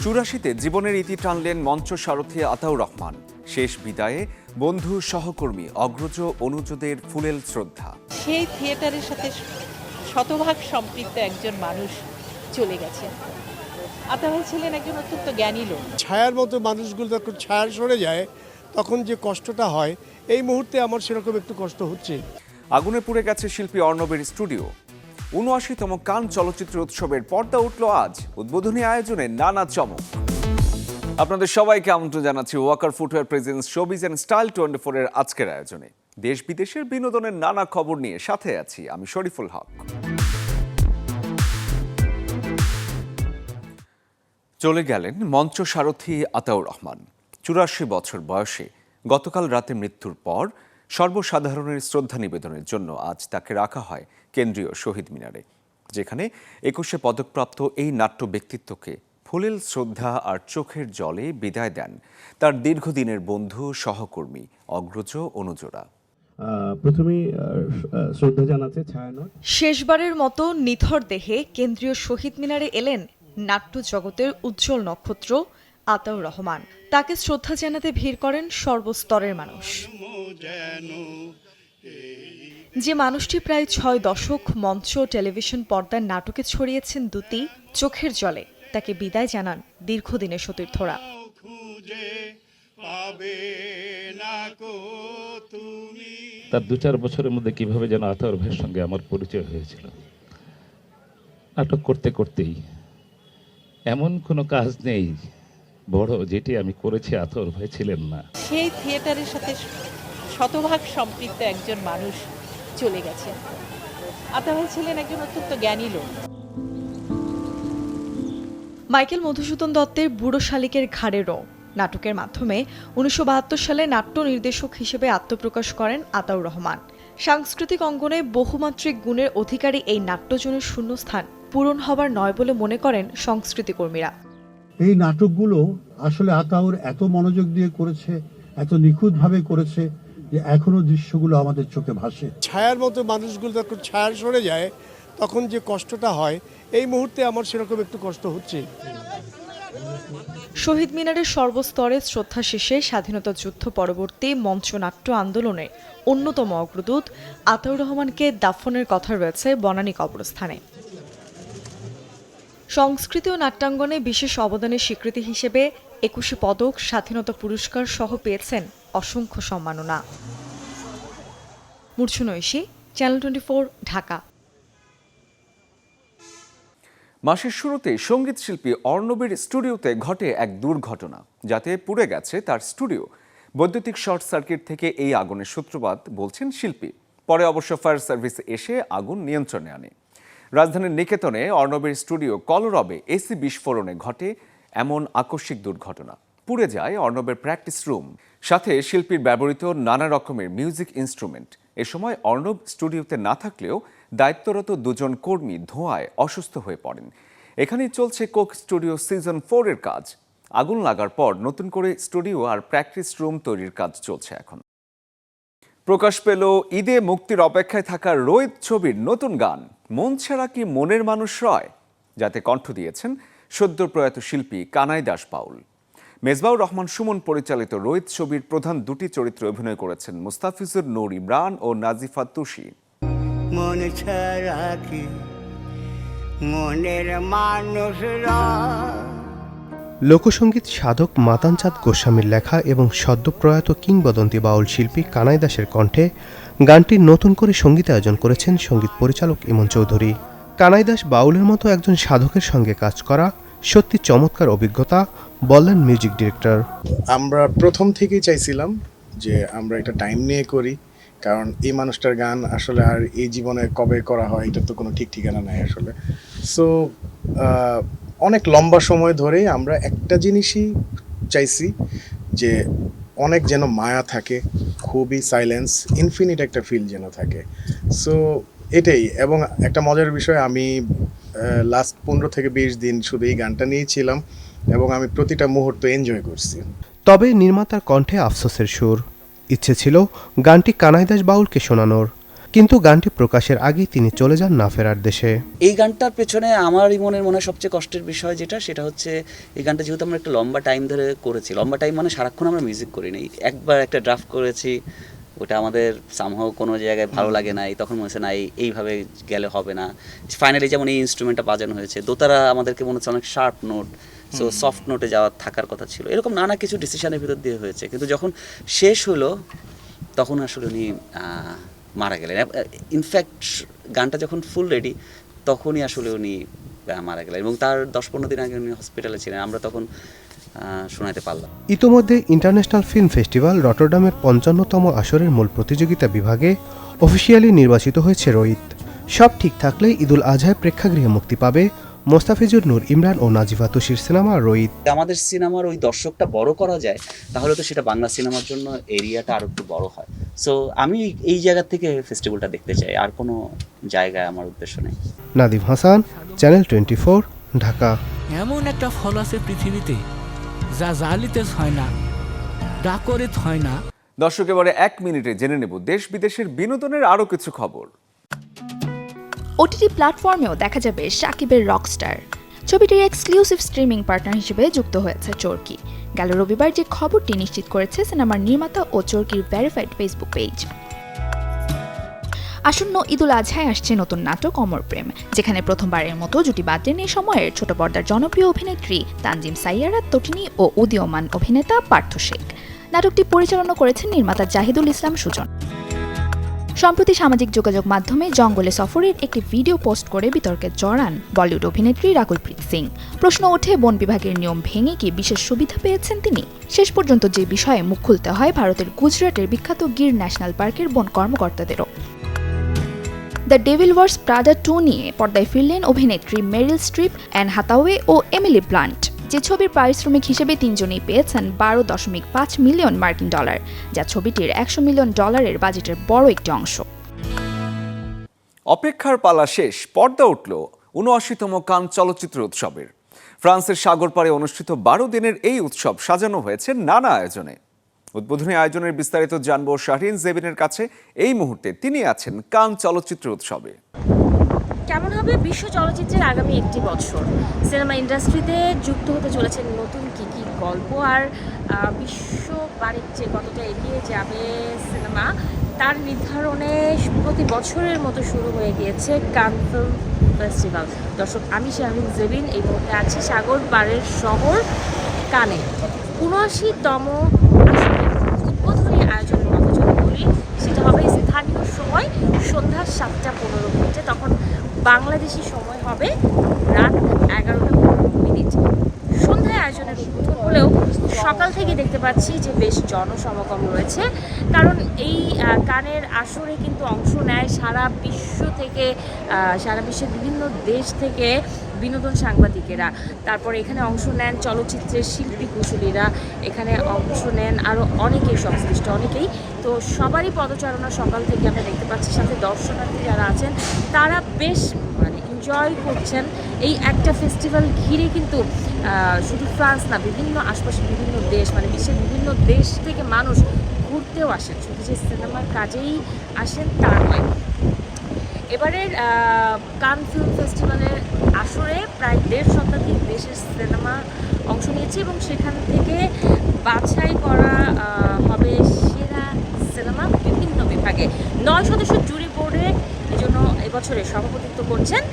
চুরাশিতে জীবনের ইতি টানলেন মঞ্চ সারথি আতাউর রহমান। শেষ বিদায়ে বন্ধু সহকর্মী অগ্রজ অনুজদের ফুলেল শ্রদ্ধা। সেই থিয়েটারের সাথে শতভাগ সম্পৃক্ত একজন মানুষ চলে গেছেন। আতাউর ছিলেন একজন অত্যন্ত জ্ঞানী লোক। ছায়ার মতো মানুষগুলো যখন ছায়া সরে যায় তখন যে কষ্টটা হয়, এই মুহূর্তে আমার সেরকম একটু কষ্ট হচ্ছে। আগুনে পুড়ে গেছে শিল্পী অর্ণবের স্টুডিও। ৭৯তম কান চলচ্চিত্র উৎসবের পর্দা উঠল আজ। উদ্বোধনী আয়োজনে নানা চমক। আপনাদের সবাইকে আমন্ত্রণ জানাচ্ছি Walker footwear presence showbiz and style 24 এর আজকের আয়োজনে। দেশ বিদেশের বিনোদনের নানা খবর নিয়ে সাথে আছি আমি শরীফুল হক। চলে গেলেন মঞ্চ সারথি আতাউর রহমান। ৮৪ বছর বয়সে গতকাল রাতে মৃত্যুর পর সর্বসাধারণের শ্রদ্ধা নিবেদনের জন্য আজ তাকে রাখা হয় কেন্দ্রীয় শহীদ মিনারে, যেখানে ২১শে পদকপ্রাপ্ত এই নাট্য ব্যক্তিত্বকে ফুলেল শ্রদ্ধা আর চোখের জলে বিদায় দেন তার দীর্ঘদিনের বন্ধু সহকর্মী অগ্রজ অনুজরা। প্রথমেই শ্রদ্ধা জানাতে ছায়ানট। শেষবারের মতো নিথর দেহে কেন্দ্রীয় শহীদ মিনারে এলেন নাট্য জগতের উজ্জ্বল নক্ষত্র আতাউর রহমান। তাকে শ্রদ্ধা জানাতে ভিড় করেন সর্বস্তরের মানুষ। যে মানুষটি প্রায় ৬ দশক মঞ্চ টেলিভিশন পর্দার নাটকে ছড়িয়েছেন দুটি চোখের জলে, তাকে বিদায় জানান দীর্ঘদিনের সতীর্থরা। তার ২-৪ বছরের মধ্যে কিভাবে যেন আতাউর ভাইয়ের সঙ্গে আমার পরিচয় হয়েছিল। নাটক করতে করতেই এমন কোনো কাজ নেই বড় যেটি আমি করেছি আতাউর ভাই ছিলেন না। সেই থিয়েটারের সাথে শতভাগ সম্পৃক্ত একজন মানুষ চলে গেছেন। আতাউর ছিলেন একজন অত্যন্ত জ্ঞানী লোক। মাইকেল মধুসূদন দত্তের বুড়ো শালিকের ঘাড়েরও নাটকের মাধ্যমে ১৯৭২ সালে নাট্য নির্দেশক হিসেবে আত্মপ্রকাশ করেন আতাউর রহমান। সাংস্কৃতিক অঙ্গনে বহুমাত্রিক গুণের অধিকারী এই নাট্যজনের শূন্যস্থান পূরণ হবার নয় বলে মনে করেন সংস্কৃতিকর্মীরা। এই নাটকগুলো আসলে আতাউর এত মনোযোগ দিয়ে করেছে, এত নিখুঁতভাবে করেছে যে এখনো দৃশ্যগুলো আমাদের চোখে ভাসে। ছায়ার মতো মানুষগুলো যখন ছায়া সরে যায় তখন যে কষ্টটা হয়, এই মুহূর্তে আমার সেরকম একটু কষ্ট হচ্ছে। শহীদ মিনারের সর্বস্তরে শ্রদ্ধা শেষে স্বাধীনতা যুদ্ধ পরবর্তী মঞ্চনাট্য আন্দোলনের অন্যতম অগ্রদূত আতাউর রহমানকে দাফনের কথা রয়েছে বনানী কবরস্থানে। সংস্কৃতি ও নাট্যাঙ্গনে বিশেষ অবদানের স্বীকৃতি হিসেবে ২১শে পদক, স্বাধীনতা পুরস্কার সহ পেয়েছেন অসংখ্য সম্মাননা। মূর্ছনা ঐশী, চ্যানেল 24, ঢাকা। মাসের শুরুতে সঙ্গীত শিল্পী অর্ণবের স্টুডিওতে ঘটে এক দুর্ঘটনা, যাতে পুড়ে গেছে তার স্টুডিও। বৈদ্যুতিক শর্ট সার্কিট থেকে এই আগুনের সূত্রপাত বলছেন শিল্পী। পরে অবশ্য ফায়ার সার্ভিস এসে আগুন নিয়ন্ত্রণে আনে। রাজধানীর নিকেতনে অর্ণবের স্টুডিও কলরবে এসি বিস্ফোরণে ঘটে এমন আকস্মিক দুর্ঘটনা। পুড়ে যায় অর্ণবের প্র্যাকটিস রুম, সাথে শিল্পীর ব্যবহৃত নানা রকমের মিউজিক ইনস্ট্রুমেন্ট। এ সময় অর্ণব স্টুডিওতে না থাকলেও দায়িত্বরত দুজন কর্মী ধোঁয়ায় অসুস্থ হয়ে পড়েন। এখানেই চলছে কোক স্টুডিও সিজন 4 এর কাজ। আগুন লাগার পর নতুন করে স্টুডিও আর প্র্যাকটিস রুম তৈরির কাজ চলছে এখন। প্রকাশ পেল ঈদে মুক্তির অপেক্ষায় থাকা রোহিত ছবির নতুন গান মন ছাড়া কি মনের মানুষ রয়, যাতে কণ্ঠ দিয়েছেন সদ্য প্রয়াত শিল্পী কানাই দাস বাউল। মেজবাউর রহমান সুমন পরিচালিত রোহিত ছবির প্রধান দুটি চরিত্রে অভিনয় করেছেন মুস্তাফিজুর নূর ইমরান ও নাজিফা তুষি। মন ছাড়া কি মনের মানুষ রয়। লোকসঙ্গীত সাধক মাতানচাঁদ গোস্বামীর লেখা এবং সদ্যপ্রয়াত কিংবদন্তি বাউল শিল্পী কানাই দাসের কণ্ঠে গানটির নতুন করে সঙ্গীতায়োজন করেছেন সঙ্গীত পরিচালক ইমন চৌধুরী। কানাই দাস বাউলের মতো একজন সাধকের সঙ্গে কাজ করা সত্যি চমৎকার অভিজ্ঞতা বললেন মিউজিক ডিরেক্টর। আমরা প্রথম থেকেই চাইছিলাম যে আমরা এটা টাইম নিয়ে করি, কারণ এই মানুষটার গান আসলে আর এই জীবনে কবে করা হয় এটা তো কোনো ঠিক ঠিকানা নাই আসলে। সো অনেক লম্বা সময় ধরে আমরা একটা জিনিসই চাইছি যে অনেক যেন মায়া থাকে, খুবই সাইলেন্স, ইনফিনিট একটা ফিল যেন থাকে। সো এটাই। এবং একটা মজার বিষয়, আমি লাস্ট 15 থেকে 20 দিন শুধু এই গানটা নিয়েছিলাম এবং আমি প্রতিটা মুহূর্ত এনজয় করছি। তবে নির্মাতার কণ্ঠে আফসোসের সুর। ইচ্ছে ছিল গানটি কানাই দাস বাউলকে শোনানোর, কিন্তু গানটি প্রকাশের আগেই তিনি চলে যান না ফেরার দেশে। এই গানটার পেছনে আমারই মনে হয় সবচেয়ে কষ্টের বিষয় সেটা হচ্ছে এই গানটা যেহেতু আমরা একটা লম্বা টাইম ধরে করেছি, লম্বা টাইম মানে সারাক্ষণ আমরা মিউজিক করিনি, একবার একটা ড্রাফট করেছি, ওটা আমাদের সামহাও কোনো জায়গায় ভালো লাগে নাই, তখন মনে হচ্ছে না এইভাবে গেলে হবে না। ফাইনালি যেমন এই ইনস্ট্রুমেন্টটা বাজানো হয়েছে, দোতারা আমাদেরকে মনে হচ্ছে অনেক শার্প নোট, সো সফট নোটে যাওয়ার থাকার কথা ছিল, এরকম নানা কিছু ডিসিশনের ভিতর দিয়ে হয়েছে। কিন্তু যখন শেষ হলো তখন আসলে উনি মারা গেলেন। ইনফ্যাক্ট গানটা যখন ফুল রেডি তখনই আসলে উনি মারা গেলেন, এবং তার 10-15 দিন আগে উনি হসপিটালে ছিলেন, আমরা তখন শোনাতে পারলাম। ইতোমধ্যে ইন্টারন্যাশনাল ফিল্ম ফেস্টিভ্যাল রটারডামের 55তম আসরের মূল প্রতিযোগিতা বিভাগে অফিসিয়ালি নির্বাচিত হয়েছে রোহিত। সব ঠিক থাকলে ঈদুল আজহায় প্রেক্ষাগৃহে মুক্তি পাবে মোস্তাফিজুর নূর ইমরান ও নাজিফা তুষির সিনেমা রোহিত। আমাদের সিনেমার ওই দর্শকটা বড় করা যায় তাহলে তো সেটা বাংলা সিনেমার জন্য এরিয়াটা আরো একটু বড় হয়। সো আমি এই জায়গা থেকে ফেস্টিভ্যালটা দেখতে চাই, আর কোনো জায়গায় আমার উদ্দেশ্য নেই। নাদিম হাসান, চ্যানেল 24, ঢাকা। এমন একটা ফল আছে পৃথিবীতে যা জালিতে হয় না, ডাকরিত হয় না। দর্শক, এবারে 1 মিনিটে জেনে নেব দেশ বিদেশের বিনোদনের আরো কিছু খবর। ওটিটি প্ল্যাটফর্মেও দেখা যাবে শাকিবের রকস্টার। ছবিটির এক্সক্লুসিভ স্ট্রিমিং পার্টনার হিসেবে যুক্ত হয়েছে চরকি। গেল রবিবার যে খবরটি নিশ্চিত করেছে সিনেমার নির্মাতা ও চরকির ভেরিফাইড ফেসবুক পেজ। আসন্ন ঈদুল আজহায় আসছে নতুন নাটক অমর প্রেম, যেখানে প্রথমবারের মতো জুটি বাদ নেই সময়ের ছোট পর্দার জনপ্রিয় অভিনেত্রী তানজিম সাইয়ারা তটিনী ও উদীয়মান অভিনেতা পার্থ শেখ। নাটকটি পরিচালনা করেছেন নির্মাতা জাহিদুল ইসলাম সুজন। সম্প্রতি সামাজিক যোগাযোগ মাধ্যমে জঙ্গলে সফরের একটি ভিডিও পোস্ট করে বিতর্কে জড়ান বলিউড অভিনেত্রী রাকুলপ্রীত সিং। প্রশ্ন ওঠে, বন বিভাগের নিয়ম ভেঙে কি বিশেষ সুবিধা পেয়েছেন তিনি? শেষ পর্যন্ত যে বিষয়ে মুখ খুলতে হয় ভারতের গুজরাটের বিখ্যাত গির ন্যাশনাল পার্কের বন কর্মকর্তাদেরও। দ্য ডেভিল ওয়ার্স প্রাডা 2 নিয়ে পর্দায় ফিরলেন অভিনেত্রী মেরিল স্ট্রিপ, অ্যান হাতাওয়ে ও এমিলি ব্লান্ট। যে ছবির পারিশ্রমিক হিসেবে তিনজনেই পেয়েছেন $12.5 মিলিয়ন মার্কিন ডলার, যা ছবিটির $100 মিলিয়ন বাজেটের বড় একটি অংশ। অপেক্ষার পালা শেষ, পর্দা উঠল ৭৯তম কান চলচ্চিত্র উৎসবের। ফ্রান্সের সাগর পাড়ে অনুষ্ঠিত 12 দিনের এই উৎসব সাজানো হয়েছে নানা আয়োজনে। উদ্বোধনী আয়োজনের বিস্তারিত জানবো শাহরিন জেবিনের কাছে। এই মুহূর্তে তিনি আছেন কান চলচ্চিত্র উৎসবে। কেমন হবে বিশ্ব চলচ্চিত্রের আগামী একটি বছর? সিনেমা ইন্ডাস্ট্রিতে যুক্ত হতে চলেছেন নতুন কী কী গল্প, আর বিশ্ব বাণিজ্যে কতটা এগিয়ে যাবে সিনেমা, তার নির্ধারণে প্রতি বছরের মতো শুরু হয়ে গিয়েছে কান ফিল্ম ফেস্টিভ্যাল। দর্শক, আমি শাহরিন জেবিন এই মুহূর্তে আছি সাগর পাড়ের শহর কানে। ৭৯তম উদ্বোধনী আয়োজনের কথা যদি বলি, সেটা হবে স্থানীয় সময় সন্ধ্যা 7:15। তখন বাংলাদেশি সময় হবে রাত 11:15। সন্ধ্যায় আয়োজনের উদ্বোধন হলেও সকাল থেকে দেখতে পাচ্ছি যে বেশ জনসমাগম রয়েছে, কারণ এই গানের আসরে কিন্তু অংশ নেয় সারা বিশ্বের বিভিন্ন দেশ থেকে বিনোদন সাংবাদিকেরা। তারপর এখানে অংশ নেন চলচ্চিত্রের শিল্পী কুশলীরা, এখানে অংশ নেন আরও অনেকেই, সংশ্লিষ্ট অনেকেই। তো সবারই পদচারণা সকাল থেকে আমরা দেখতে পাচ্ছি, সাথে দর্শনার্থী যারা আছেন তারা বেশ এনজয় করছেন এই একটা ফেস্টিভ্যাল ঘিরে। কিন্তু শুধু ফ্রান্স না, বিভিন্ন আশপাশের বিভিন্ন দেশ, বিশ্বের বিভিন্ন দেশ থেকে মানুষ ঘুরতেও আসেন, শুধু যে সিনেমার কাজেই আসেন তা নয়। এবারের কান ফিল্ম ফেস্টিভ্যালের আসরে প্রায় 1.5 শতাধিক দেশের সিনেমা অংশ নিয়েছে, এবং সেখান থেকে বাছাই করা হবে সেরা সিনেমা বিভিন্ন বিভাগে। 9 সদস্য জুরি বোর্ডে এজন্য এবছরে সভাপতিত্ব করছেন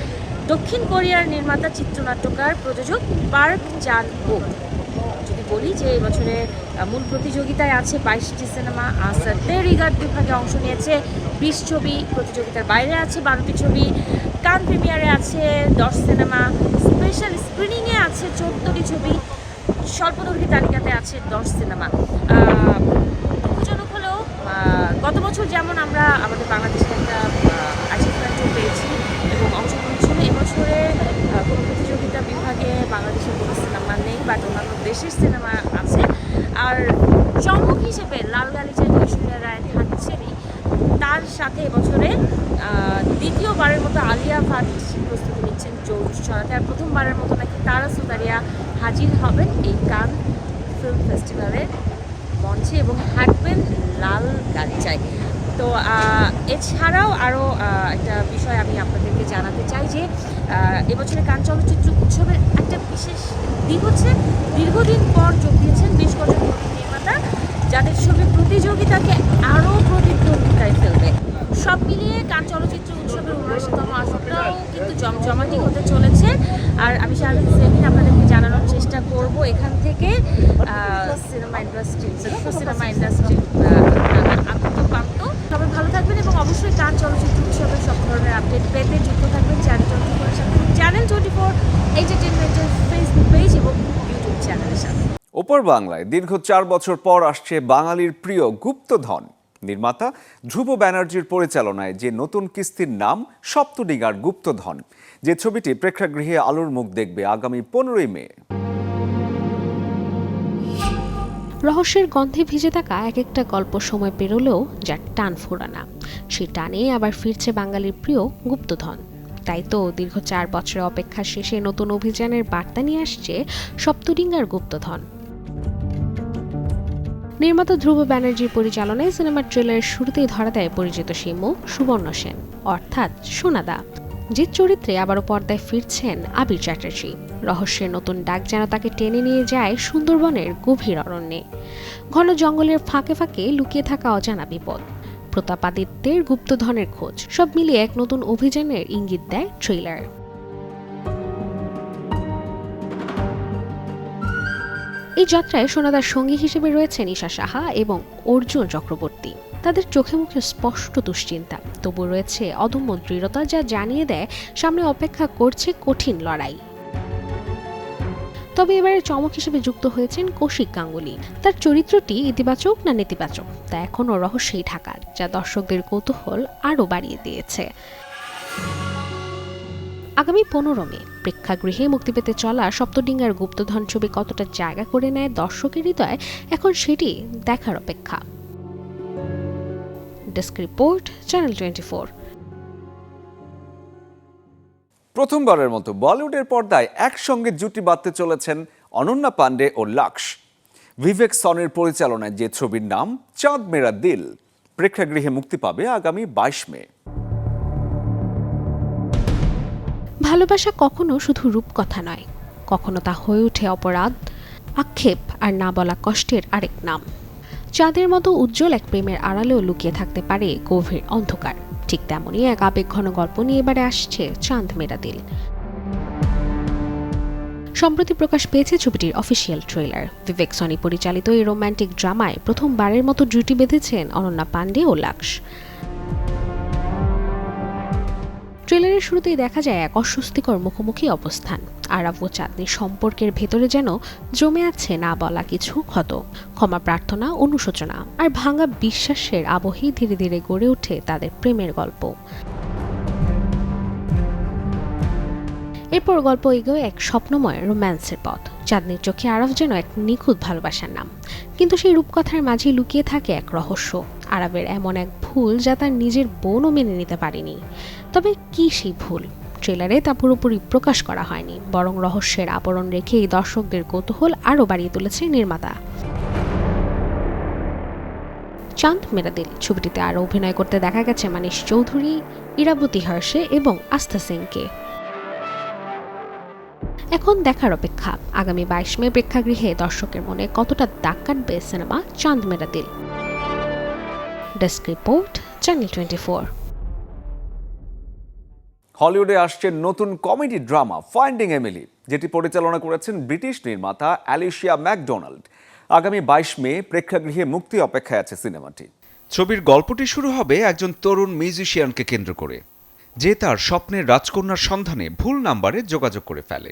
দক্ষিণ কোরিয়ার নির্মাতা, চিত্রনাট্যকার, প্রযোজক পার্ক চান ওক। যদি বলি যে এবছরে মূল প্রতিযোগিতায় আছে 22টি সিনেমা। আসাতে রিগার্ড বিভাগে অংশ নিয়েছে 20 ছবি, প্রতিযোগিতার বাইরে আছে 12টি ছবি, কান প্রিমিয়ারে আছে 10 সিনেমা, স্পেশাল স্ক্রিনিংয়ে আছে 14টি ছবি, স্বল্পদৈর্ঘ্য তালিকাতে আছে 10 সিনেমা। দুঃখজনক হলেও গত বছর যেমন আমরা আমাদের বাংলাদেশে একটা অ্যাচিভমেন্টও পেয়েছি এবং অংশগ্রহণ ছিল, এবছরে কোনো প্রতিযোগিতা বিভাগে বাংলাদেশের কোনো সিনেমা নেই, বাট অন্যান্য দেশের সিনেমা আছে। আর চমক হিসেবে লাল গালিচায় ঐশ্বরিয়া রায় থাকছেনই, তার সাথে এবছরে দ্বিতীয়বারের মতো আলিয়া ভাট প্রস্তুতি নিচ্ছেন জৌলুস ছড়াতে, আর প্রথমবারের মতো নাকি তারা সুতারিয়া হাজির হবেন এই কান ফিল্ম ফেস্টিভ্যালের মঞ্চে এবং হাঁটবেন লাল গালিচায়। তো এছাড়াও আরও একটা বিষয় আমি আপনাদেরকে জানাতে চাই যে এবছরের কান চলচ্চিত্র উৎসবের একটা বিশেষ দিক হচ্ছে দীর্ঘদিন পর যোগ দিয়েছেন বেশ কয়েকজন নির্মাতা, যাদের ছবি প্রতিযোগিতাকে আরও প্রতিদ্বন্দ্বিতায় ফেলবে। সব মিলিয়ে কান চলচ্চিত্র উৎসবের ৭৯তম আসরটাও কিন্তু জমজমাটি হতে চলেছে। আর আমি শারমিন সেলিন আপনাদেরকে জানানোর চেষ্টা করব এখান থেকে সিনেমা ইন্ডাস্ট্রি আত্মপান্ত। সবাই ভালো থাকবেন এবং অবশ্যই কান চলচ্চিত্র উৎসবের সব ধরনের আপডেট পেতে যুক্ত থাকবেন চ্যানেল 24 এন্টারটেইনমেন্টের ফেসবুক পেজ এবং ইউটিউব চ্যানেলের সাথে। ওপর বাংলায় দীর্ঘ 4 বছর পর আসছে বাঙালির প্রিয় গুপ্তধন। নির্মাতা ধ্রুব ব্যানার্জির পরিচালনায় যে নতুন কিস্তির নাম সপ্তডিগার গুপ্তধন, যে ছবিটি প্রেক্ষাগৃহে আলোর মুখ দেখবে আগামী 15ই মে। রহস্যের গন্ধে ভিজে থাকা এক একটা গল্প সময় পেরোলেও যার টান ফোরানা, সেই টানে আবার ফিরছে বাঙালির প্রিয় গুপ্তধন। তাই তো দীর্ঘ 4 বছরের অপেক্ষা শেষে নতুন অভিযানের বার্তা নিয়ে আসছে সপ্তডিগার গুপ্তধন। নির্মাতা ধ্রুব ব্যানার্জির পরিচালনায় সিনেমার ট্রেলারের শুরুতেই ধরা দেয় পরিচিত সেই মুখ সুবর্ণ সেন, অর্থাৎ সোনাদা, যে চরিত্রে আবারও পর্দায় ফিরছেন আবির চ্যাটার্জি। রহস্যের নতুন ডাক যেন তাকে টেনে নিয়ে যায় সুন্দরবনের গভীর অরণ্যে। ঘন জঙ্গলের ফাঁকে ফাঁকে লুকিয়ে থাকা অজানা বিপদ, প্রতাপাদিত্যের গুপ্তধনের খোঁজ, সব মিলিয়ে এক নতুন অভিযানের ইঙ্গিত দেয় ট্রেলার। এই যাত্রায় সোনাদার সঙ্গী হিসেবে রয়েছেন ঈশা সাহা এবং অর্জুন চক্রবর্তী। তাদের চোখে মুখে স্পষ্ট দুশ্চিন্তা, তবু রয়েছে অদম্য দৃঢ়তা, যা জানিয়ে দেয় সামনে অপেক্ষা করছে কঠিন লড়াই। তবে এবারে চমক হিসেবে যুক্ত হয়েছেন কৌশিক গাঙ্গুলি। তার চরিত্রটি ইতিবাচক না নেতিবাচক তা এখনও রহস্যেই ঢাকা, যা দর্শকদের কৌতূহল আরও বাড়িয়ে দিয়েছে। আগামী 15 মে প্রেক্ষাগৃহে মুক্তি পেতে চলা সপ্তডিগার গুপ্তধন ছবি কতটা জায়গা করে নেয় দর্শকের হৃদয়ে, এখন সেটি দেখার অপেক্ষা। Desk report, channel 24। প্রথমবারের মতো বলিউডের পর্দায় একসঙ্গে জুটি বাঁধতে চলেছেন অনন্যা পান্ডে ও লাক্স। ভিভেক সনির পরিচালনায় যে ছবির নাম চাঁদ মেরা দিল প্রেক্ষাগৃহে মুক্তি পাবে আগামী 22 মে। ভালোবাসা কখনো শুধু রূপকথা নয়, কখনো তা হয়ে ওঠে অপরাধ, আক্ষেপ আর না বলা কষ্টের আরেক নাম। চাঁদের মতো উজ্জ্বল এক প্রেমের আড়ালেও লুকিয়ে থাকতে পারে গভীর অন্ধকার। ঠিক তেমনই এক আবেগঘন গল্প নিয়ে এবারে আসছে চাঁদ মেরা দিল। সম্প্রতি প্রকাশ পেয়েছে ছবিটির অফিসিয়াল ট্রেলার। ভিভেক সনি পরিচালিত এই রোমান্টিক ড্রামায় প্রথমবারের মতো জুটি বেঁধেছেন অনন্যা পান্ডে ও লাক্স। ট্রেলারের শুরুতেই দেখা যায় এক অস্বস্তিকর মুখোমুখি অবস্থান। আরাব ও চাঁদনির সম্পর্কের ভেতরে যেন জমে আছে না বলা কিছু ক্ষত, ক্ষমা প্রার্থনা, অনুশোচনা আর ভাঙা বিশ্বাসের আবহেই ধীরে ধীরে গড়ে ওঠে তাদের প্রেমের গল্প। এরপর গল্প এগোয় এক স্বপ্নময় রোম্যান্সের পথ। চাঁদনির চোখে আরব যেন এক নিখুঁত ভালোবাসার নাম, কিন্তু সেই রূপকথার মাঝে লুকিয়ে থাকে এক রহস্য, আরবের এমন এক ভুল যা তার নিজের বোনও মেনে নিতে পারেনি। তবে কি সেই ভুল? ট্রেলারে তা পুরোপুরি প্রকাশ করা হয়নি, বরং রহস্যের আবরণ রেখেই দর্শকদের কৌতূহল আরও বাড়িয়ে তুলেছে নির্মাতা। চাঁদ মেরা দিল ছবিটিতে আরও অভিনয় করতে দেখা গেছে মানিশ চৌধুরী, ইরাবতী হর্ষে এবং আস্থা সিংকে। এখন দেখার অপেক্ষা আগামী 22 মে প্রেক্ষাগৃহে দর্শকের মনে কতটা দাগ কাটবে সিনেমা চাঁদ মেরা দিল। Desk report, channel 24। হলিউডে আসছে নতুন কমেডি ড্রামা ফাইন্ডিং এমিলি, যেটি পরিচালনা করেছেন ব্রিটিশ নির্মাতা অ্যালিশিয়া ম্যাকডোনাল্ড। আগামী 22 মে প্রেক্ষাগৃহে মুক্তি অপেক্ষায় আছে সিনেমাটি। ছবির গল্পটি শুরু হবে একজন তরুণ মিউজিশিয়ানকে কেন্দ্র করে, যে তার স্বপ্নের রাজকন্যার সন্ধানে ভুল নাম্বারে যোগাযোগ করে ফেলে।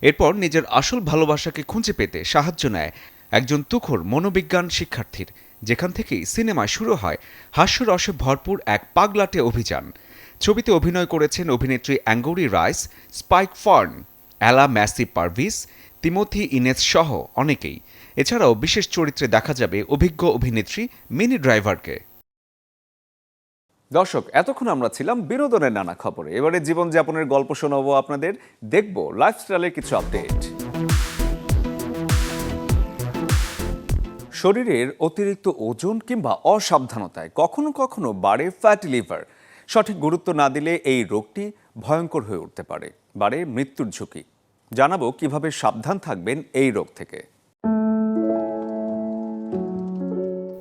এরপর নিজের আসল ভালোবাসাকে খুঁজে পেতে সাহায্য নেয় একজন তুখোড় মনোবিজ্ঞান শিক্ষার্থীর, যেখান থেকেই সিনেমায় শুরু হয় হাস্যরসে ভরপুর এক পাগলাটে অভিযান। ছবিতে অভিনয় করেছেন অভিনেত্রী অ্যাঙ্গৌরি রাইস, স্পাইক ফার্ন, অ্যালা ম্যাসি পারভিস, তিমোথি ইনেস সহ অনেকেই। এছাড়াও বিশেষ চরিত্রে দেখা যাবে অভিজ্ঞ অভিনেত্রী মিনি ড্রাইভারকে। দর্শক, এতক্ষণ আমরা ছিলাম বিনোদনের নানা খবরে। এবারে জীবনযাপনের গল্প শোনাবো আপনাদের, দেখব লাইফস্টাইলের কিছু আপডেট। শরীরের অতিরিক্ত ওজন কিংবা অসাবধানতায় কখনো কখনো বাড়ে ফ্যাটি লিভার। সঠিক গুরুত্ব না দিলে এই রোগটি ভয়ঙ্কর হয়ে উঠতে পারে, বাড়ে মৃত্যুর ঝুঁকি। জানাবো কিভাবে সাবধান থাকবেন এই রোগ থেকে।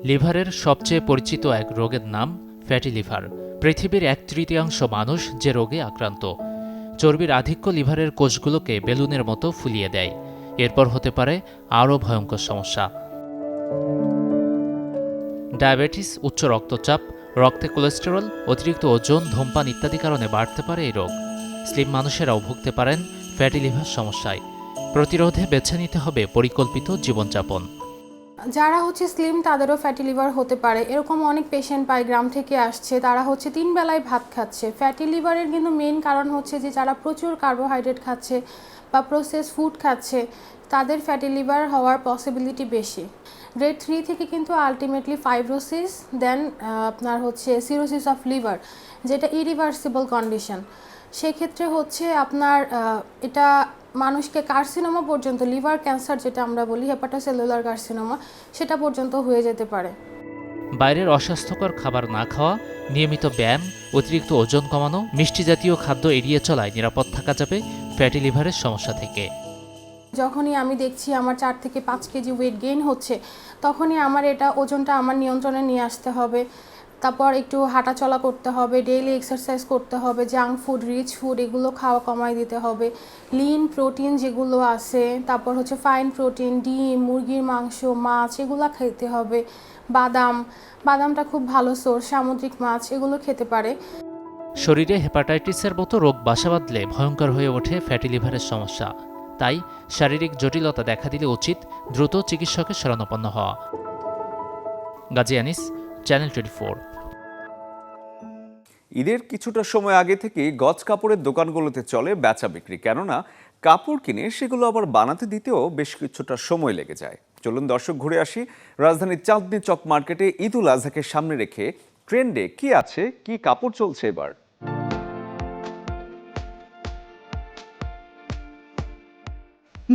লিভারের সবচেয়ে পরিচিত এক রোগের নাম ফ্যাটি লিভার। পৃথিবীর 1/3 মানুষ যে রোগে আক্রান্ত। চর্বির আধিক্য লিভারের কোষগুলোকে বেলুনের মতো ফুলিয়ে দেয়। এরপর হতে পারে আরও ভয়ঙ্কর সমস্যা। ডায়াবেটিস, উচ্চ রক্তচাপ, রক্তে কোলেস্টেরল, অতিরিক্ত ওজন, ধূমপান ইত্যাদি কারণে বাড়তে পারে এই রোগ। স্লিম মানুষেরাও ভুগতে পারেন ফ্যাটি লিভার সমস্যায়। প্রতিরোধে বেছে নিতে হবে পরিকল্পিত জীবনযাপন। যারা স্লিম তাদেরও ফ্যাটি লিভার হতে পারে। এরকম অনেক পেশেন্ট পাই, গ্রাম থেকে আসছে, তারা 3 বেলায় ভাত খাচ্ছে। ফ্যাটি লিভারের কিন্তু মেইন কারণ যে যারা প্রচুর কার্বোহাইড্রেট খাচ্ছে বা প্রসেস ফুড খাচ্ছে তাদের ফ্যাটি লিভার হওয়ার পসিবিলিটি বেশি। গ্রেড 3 থেকে কিন্তু আলটিমেটলি ফাইব্রোসিস, দেন আপনার সিরোসিস অফ লিভার, যেটা ইরিভার্সিবল কন্ডিশন। সেক্ষেত্রে আপনার এটা মানুষকে কার্সিনোমা পর্যন্ত, লিভার ক্যান্সার যেটা আমরা বলি হেপাটোসেলুলার কার্সিনোমা, সেটা পর্যন্ত হয়ে যেতে পারে। বাইরের অস্বাস্থ্যকর খাবার না খাওয়া, নিয়মিত ব্যায়াম, অতিরিক্ত ওজন কমানো, মিষ্টি জাতীয় খাদ্য এড়িয়ে চলায় নিরাপদ থাকা যাবে ফ্যাটি লিভারের সমস্যা থেকে। যখনই আমি দেখছি আমার 4 থেকে 5 কেজি ওয়েট গেইন হচ্ছে, তখনই আমার ওজনটা আমার নিয়ন্ত্রণে নিয়ে আসতে হবে। তারপর একটু হাঁটাচলা করতে হবে, ডেইলি এক্সারসাইজ করতে হবে, জাঙ্ক ফুড, রিচ ফুড এগুলো খাওয়া কমাই দিতে হবে। লিন প্রোটিন যেগুলো আছে, তারপর ফাইন প্রোটিন, ডিম, মুরগির মাংস, মাছ এগুলো খেতে হবে। বাদামটা খুব ভালো সোর্স, সামুদ্রিক মাছ এগুলো খেতে পারে। শরীরে হেপাটাইটিসের মতো রোগ বাসা বাঁধলে ভয়ঙ্কর হয়ে ওঠে ফ্যাটি লিভারের সমস্যা। তাই শারীরিক জটিলতা দেখা দিলে উচিত দ্রুত চিকিৎসকের শরণাপন্ন হওয়া। গাজী আনিস, চ্যানেল 24। ঈদের কিছুটা সময় আগে থেকে গজ কাপড়ের দোকানগুলোতে চলে বেচা বিক্রি, কেননা কাপড় কিনে সেগুলো আবার বানাতে দিতেও বেশ কিছুটা সময় লেগে যায়। চলুন দর্শক ঘুরে আসি রাজধানীর চাঁদনী চক মার্কেটে ঈদ উল আজহাকে সামনে রেখে ট্রেন্ডে কি আছে, কি কাপড় চলছে এবার।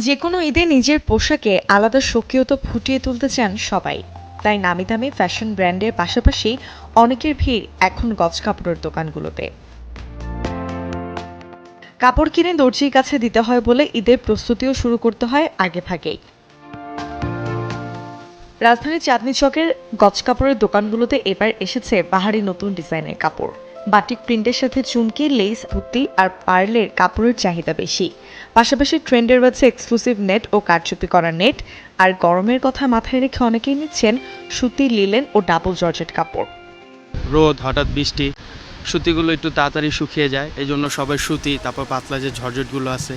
যে কোনো ঈদে নিজের পোশাকে আলাদা স্বকীয়তা ফুটিয়ে তুলতে চান সবাই। তাই নামি দামি ফ্যাশন ব্র্যান্ডের পাশাপাশি অনেকের ভিড় এখন গজ কাপড়ের দোকানগুলোতে। কাপড় কিনে দর্জির কাছে দিতে হয় বলে ঈদের প্রস্তুতিও শুরু করতে হয় আগে ভাগেই। রাজধানীর চাঁদনী চকের গজ কাপড়ের দোকানগুলোতে এবার এসেছে বাহারি নতুন ডিজাইনের কাপড়। বাটিক প্রিন্টের সাথে চুমকি, লেস, পুঁতি আর পার্লের কাপড়ের চাহিদা বেশি। পাশাপাশি ট্রেন্ডের রয়েছে এক্সক্লুসিভ নেট ও কারচুপি করা নেট। আর গরমের কথা মাথায় রেখে অনেকেই নিচ্ছেন সুতি, লিলেন ও ডাবল জর্জেট কাপড়। রোদ, হঠাৎ বৃষ্টি, সুতিগুলো একটু তাড়াতাড়ি শুকিয়ে যায়, এই জন্য সবাই সুতি, তারপর পাতলা যে জর্জেটগুলো আছে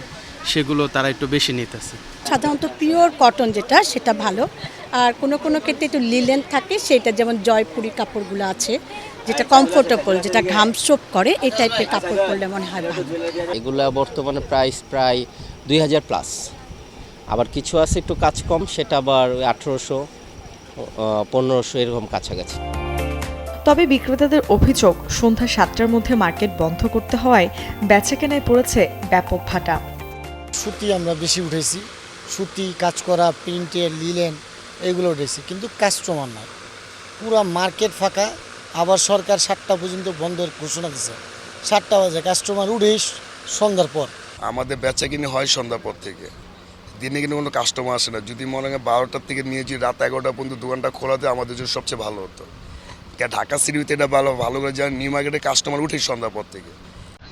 সেগুলো তারা একটু বেশি নিতেছে। সাধারণত পিওর কটন যেটা, সেটা ভালো। আর কোনো ক্ষেত্রে একটু লিলেন থাকে, সেটা যেমন জয়পুরি কাপড়গুলো আছে, যেটা কমফোর্টেবল, যেটা ঘাম সোপ করে, এই টাইপের কাপড় পরলে মনে হয় ভালো। এগুলো বর্তমানে প্রাইস প্রায় 2000 প্লাস। আবার কিছু আছে একটু কাজ কম, সেটা আবার 1800, 1500 এরকম কাছাকাছি। তবে বিক্রেতাদের অভিযোগ, সন্ধ্যা 7টার মধ্যে মার্কেট বন্ধ করতে হওয়ায় বেচাকেনায় পড়েছে ব্যাপক ভাটা। সুতি আমরা বেশি উঠেছি, সুতি কাজ করা, প্রিন্টের, লিলেন এগুলো উঠেছি, কিন্তু কাস্টমার নাই। পুরো মার্কেট ফাঁকা। আবার সরকার 7টা পর্যন্ত বন্ধের ঘোষণা দিচ্ছে। 7টা বাজে কাস্টমার উঠেই সন্ধ্যার পর। আমাদের বেচা কিনে হয় সন্ধ্যার পর থেকে, দিনে কিন্তু কোনো কাস্টমার আসে না। যদি মনে হয় 12টার থেকে নিয়ে যদি রাত 11টা পর্যন্ত দোকানটা খোলাতে আমাদের জন্য সবচেয়ে ভালো হতো। ঢাকা সিটিতে এটা ভালো করে যায়, নিউ মার্কেটে কাস্টমার উঠেই সন্ধ্যার পর থেকে।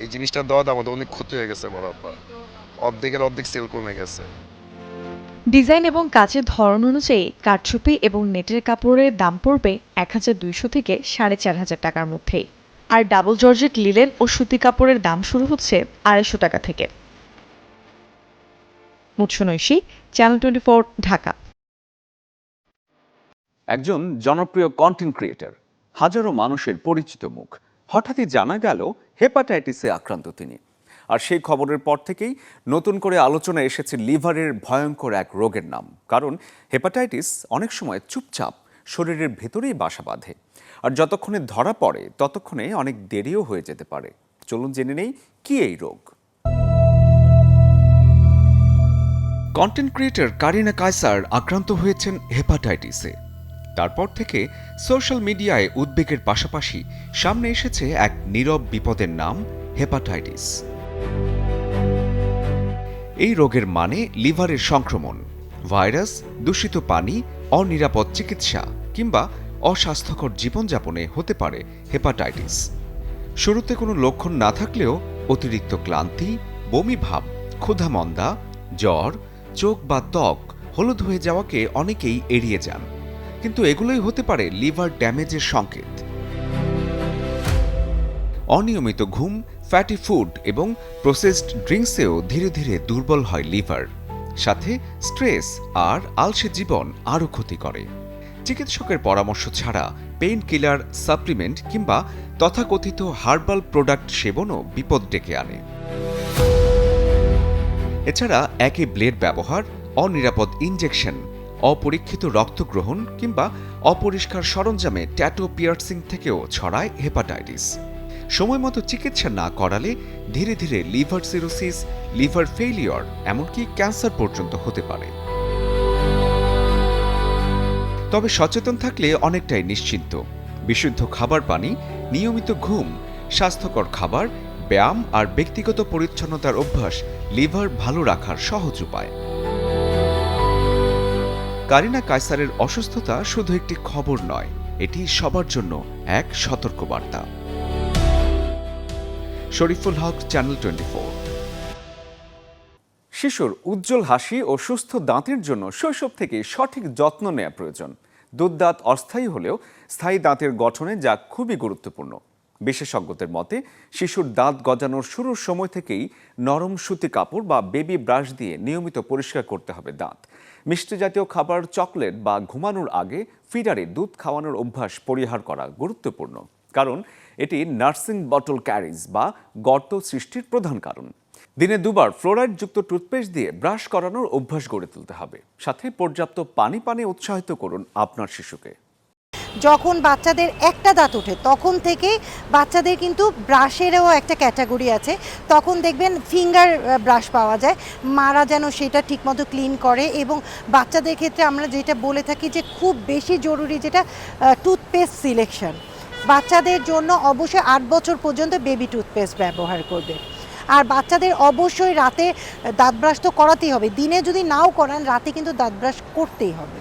এই জিনিসটা দেওয়াতে আমাদের অনেক ক্ষতি হয়ে গেছে, বরাবর অর্ধেক সেল কমে গেছে। ডিজাইন এবং কাজের ধরন অনুযায়ী কারচুপি এবং নেটের কাপড়ের দাম পড়বে 1200 থেকে 4500 টাকার মধ্যেই। আর ডাবল জর্জেট, লিলেন ও সুতি কাপড়ের দাম শুরু হচ্ছে 250 টাকা থেকে। মুৎসনৈশী, চ্যানেল 24, ঢাকা। একজন জনপ্রিয় কন্টেন্ট ক্রিয়েটর, হাজারো মানুষের পরিচিত মুখ, হঠাৎই জানা গেল হেপাটাইটিসে আক্রান্ত তিনি। আর সেই খবরের পর থেকেই নতুন করে আলোচনায় এসেছে লিভারের ভয়ঙ্কর এক রোগের নাম। কারণ হেপাটাইটিস অনেক সময় চুপচাপ শরীরের ভেতরেই বাসা বাঁধে, আর যতক্ষণে ধরা পড়ে ততক্ষণে অনেক দেরিও হয়ে যেতে পারে। চলুন জেনে নেই কি এই রোগ। কন্টেন্ট ক্রিয়েটর কারিনা কায়সার আক্রান্ত হয়েছেন হেপাটাইটিসে। তারপর থেকে সোশ্যাল মিডিয়ায় উদ্বেগের পাশাপাশি সামনে এসেছে এক নীরব বিপদের নাম হেপাটাইটিস। এই রোগের মানে লিভারের সংক্রমণ। ভাইরাস, দূষিত পানি, অনিরাপদ চিকিৎসা কিংবা অস্বাস্থ্যকর জীবনযাপনে হতে পারে হেপাটাইটিস। শুরুতে কোনো লক্ষণ না থাকলেও অতিরিক্ত ক্লান্তি, বমি ভাব, ক্ষুধামন্দা, জ্বর, চোখ বা ত্বক হলুদ হয়ে যাওয়াকে অনেকেই এড়িয়ে যান, কিন্তু এগুলোই হতে পারে লিভার ড্যামেজের সংকেত। অনিয়মিত ঘুম, ফ্যাটি ফুড এবং প্রসেসড ড্রিঙ্কসেও ধীরে ধীরে দুর্বল হয় লিভার। সাথে স্ট্রেস আর আলসে জীবন আরও ক্ষতি করে। চিকিৎসকের পরামর্শ ছাড়া পেইন কিলার, সাপ্লিমেন্ট কিংবা তথাকথিত হার্বাল প্রোডাক্ট সেবনও বিপদ ডেকে আনে। এছাড়া একই ব্লেড ব্যবহার, অনিরাপদ ইনজেকশন, অপরীক্ষিত রক্ত গ্রহণ কিংবা অপরিষ্কার সরঞ্জামে ট্যাটু পিয়ার্সিং থেকেও ছড়ায় হেপাটাইটিস। সময়মতো চিকিৎসা না করালে ধীরে ধীরে লিভার সিরোসিস, লিভার ফেইলিওর, এমনকি ক্যান্সার পর্যন্ত হতে পারে। তবে সচেতন থাকলে অনেকটাই নিশ্চিন্ত। বিশুদ্ধ খাবার পানি, নিয়মিত ঘুম, স্বাস্থ্যকর খাবার, ব্যায়াম আর ব্যক্তিগত পরিচ্ছন্নতার অভ্যাস লিভার ভালো রাখার সহজ উপায়। কারিনা কায়সারের অসুস্থতা শুধু একটি খবর নয়, এটি সবার জন্য এক সতর্কবার্তা। শরীফুল হক, চ্যানেল 24। শিশুর উজ্জ্বল হাসি ও সুস্থ দাঁতের জন্য শৈশব থেকে সঠিক যত্ন নেওয়া প্রয়োজন। দুধদাঁত অস্থায়ী হলেও স্থায়ী দাঁতের গঠনে যা খুবই গুরুত্বপূর্ণ। বিশেষজ্ঞদের মতে শিশুর দাঁত গজানোর শুরুর সময় থেকেই নরম সুতি কাপড় বা বেবি ব্রাশ দিয়ে নিয়মিত পরিষ্কার করতে হবে দাঁত। মিষ্টি জাতীয় খাবার, চকলেট বা ঘুমানোর আগে ফিডারে দুধ খাওয়ানোর অভ্যাস পরিহার করা গুরুত্বপূর্ণ, কারণ এটি নার্সিং বটল ক্যারিজ বা গর্ত সৃষ্টির প্রধান কারণ। দিনে দুবার ফ্লোরাইডযুক্ত টুথপেস্ট দিয়ে ব্রাশ করানোর অভ্যাস গড়ে তুলতে হবে। সাথে পর্যাপ্ত পানি পানে উৎসাহিত করুন আপনার শিশুকে। যখন বাচ্চাদের একটা দাঁত ওঠে তখন থেকে বাচ্চাদের কিন্তু ব্রাশেরও একটা ক্যাটাগরি আছে। তখন দেখবেন ফিঙ্গার ব্রাশ পাওয়া যায়, মারা যেন সেটা ঠিকমতো ক্লিন করে। এবং বাচ্চাদের ক্ষেত্রে আমরা যেটা বলে থাকি যে খুব বেশি জরুরি যেটা টুথপেস্ট সিলেকশন। বাচ্চাদের জন্য অবশ্যই 8 বছর পর্যন্ত বেবি টুথপেস্ট ব্যবহার করবে। আর বাচ্চাদের অবশ্যই রাতে দাঁত ব্রাশ তো করাতেই হবে, দিনে যদি নাও করান রাতে কিন্তু দাঁত ব্রাশ করতেই হবে।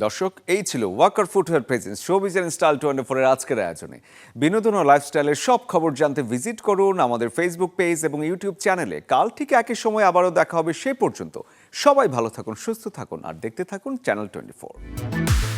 দর্শক, এই ছিল Walker footwear presence showbiz and style 24 এর আজকের আয়োজনে। বিনোদন ও লাইফস্টাইলের সব খবর জানতে ভিজিট করুন আমাদের ফেসবুক পেজ এবং ইউটিউব চ্যানেলে। কাল ঠিক একই সময় আবারও দেখা হবে। সেই পর্যন্ত সবাই ভালো থাকুন, সুস্থ থাকুন আর দেখতে থাকুন চ্যানেল 24।